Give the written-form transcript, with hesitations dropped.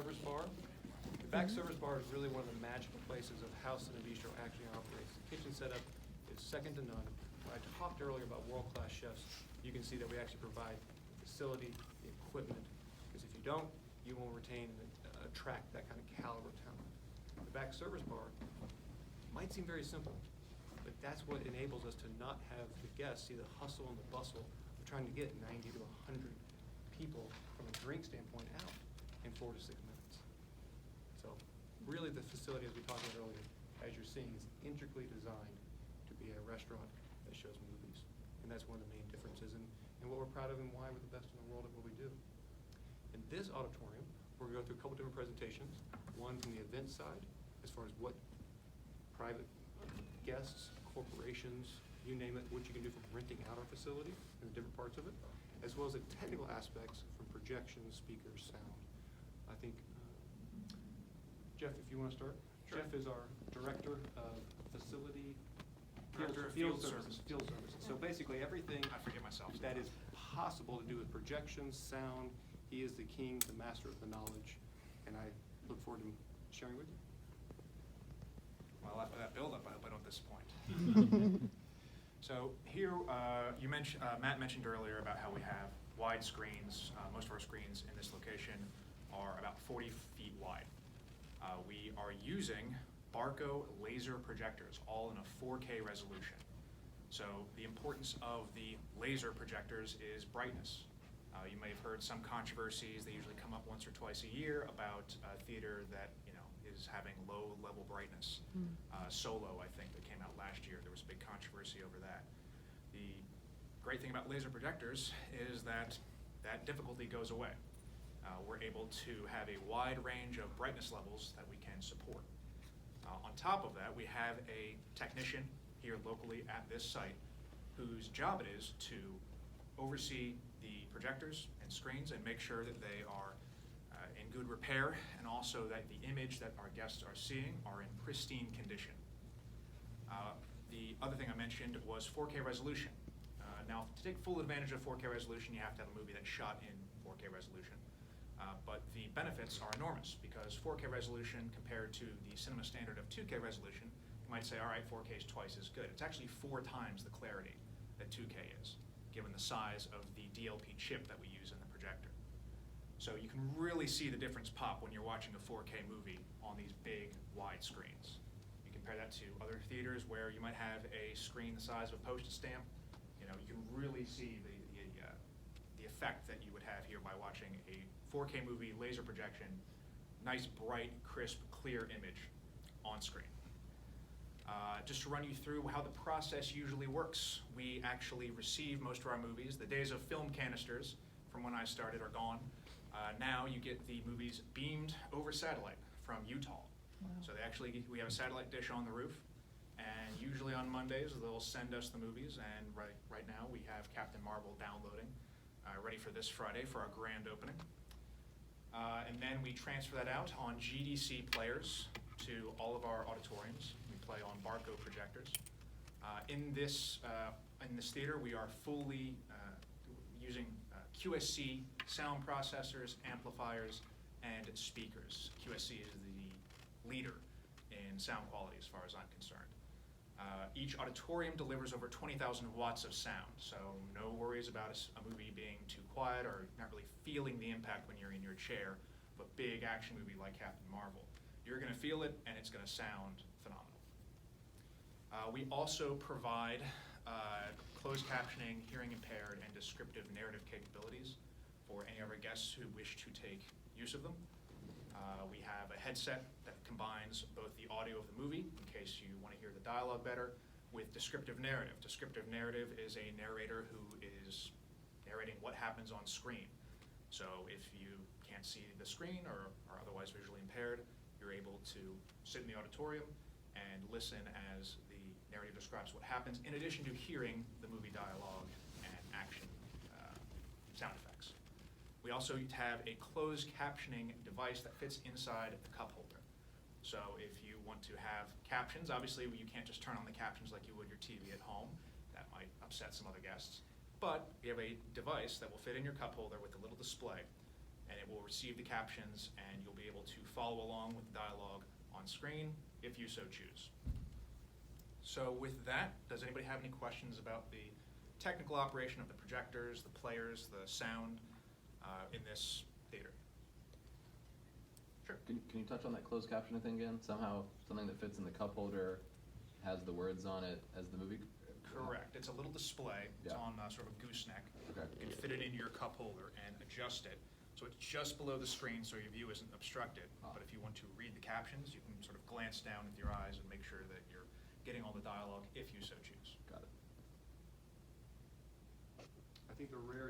service bar. The back service bar is really one of the magical places of how CinéBistro actually operates. The kitchen setup is second to none. When I talked earlier about world-class chefs, you can see that we actually provide the facility, the equipment, because if you don't, you won't retain and attract that kind of caliber talent. The back service bar might seem very simple, but that's what enables us to not have the guests see the hustle and the bustle of trying to get 90 to 100 people from a drink standpoint out in 4 to 6 minutes. So really the facility, as we talked about earlier, as you're seeing, is intricately designed to be a restaurant that shows movies. And that's one of the main differences and what we're proud of and why we're the best in the world at what we do. In this auditorium, we're going to go through a couple different presentations. One from the event side, as far as what private guests, corporations, you name it, what you can do from renting out our facility and the different parts of it, as well as the technical aspects from projections, speakers, sound. I think, Jeff, if you want to start. Sure. Jeff is our Director of Facility Field Services. So basically everything I forget myself that is possible to do with projections, sound, he is the king, the master of the knowledge, and I look forward to sharing with you. Well, after that build-up, I hope I don't disappoint. So here, Matt mentioned earlier about how we have wide screens. Most of our screens in this location are about 40 feet wide. We are using Barco laser projectors, all in a 4K resolution. So the importance of the laser projectors is brightness. You may have heard some controversies. They usually come up once or twice a year about a theater that is having low level brightness. Solo, I think, that came out last year. There was a big controversy over that. The great thing about laser projectors is that that difficulty goes away. We're able to have a wide range of brightness levels that we can support. On top of that, we have a technician here locally at this site whose job it is to oversee the projectors and screens and make sure that they are in good repair, and also that the image that our guests are seeing are in pristine condition. The other thing I mentioned was 4K resolution. Now, to take full advantage of 4K resolution, you have to have a movie that's shot in 4K resolution. But the benefits are enormous, because 4K resolution compared to the cinema standard of 2K resolution, you might say, all right, 4K is twice as good. It's actually 4 times the clarity that 2K is, given the size of the DLP chip that we use in the projector. So you can really see the difference pop when you're watching a 4K movie on these big, wide screens. You compare that to other theaters where you might have a screen the size of a postage stamp. You can really see the effect that you would have here by watching a 4K movie, laser projection, nice, bright, crisp, clear image on screen. Just to run you through how the process usually works. We actually receive most of our movies. The days of film canisters from when I started are gone. Now you get the movies beamed over satellite from Utah. Wow. So we have a satellite dish on the roof, and usually on Mondays they'll send us the movies, and right now we have Captain Marvel downloading, ready for this Friday for our grand opening. And then we transfer that out on GDC players to all of our auditoriums. We play on Barco projectors. In this theater, we are fully using QSC sound processors, amplifiers, and speakers. QSC is the leader in sound quality as far as I'm concerned. Each auditorium delivers over 20,000 watts of sound, so no worries about a movie being too quiet or not really feeling the impact when you're in your chair. But big action movie like Captain Marvel, you're going to feel it, and it's going to sound phenomenal. We also provide closed captioning, hearing impaired, and descriptive narrative capabilities for any of our guests who wish to take use of them. We have a headset that combines both the audio of the movie, in case you want to hear the dialogue better, with descriptive narrative. Descriptive narrative is a narrator who is narrating what happens on screen. So if you can't see the screen or are otherwise visually impaired, you're able to sit in the auditorium and listen as the narrative describes what happens, in addition to hearing the movie dialogue and action sound effects. We also have a closed captioning device that fits inside the cup holder. So if you want to have captions, obviously you can't just turn on the captions like you would your TV at home. That might upset some other guests. But we have a device that will fit in your cup holder with a little display, and it will receive the captions, and you'll be able follow along with the dialogue on screen if you so choose. So with that, does anybody have any questions about the technical operation of the projectors, the players, the sound in this theater? Sure. Can you touch on that closed captioning thing again? Somehow something that fits in the cup holder has the words on it as the movie? Correct. It's a little display. It's Yeah. on sort of a gooseneck. Okay. You can fit it into your cup holder and adjust it. So it's just below the screen so your view isn't obstructed. But if you want to read the captions, you can sort of glance down with your eyes and make sure that you're getting all the dialogue if you so choose. Got it. I think the rare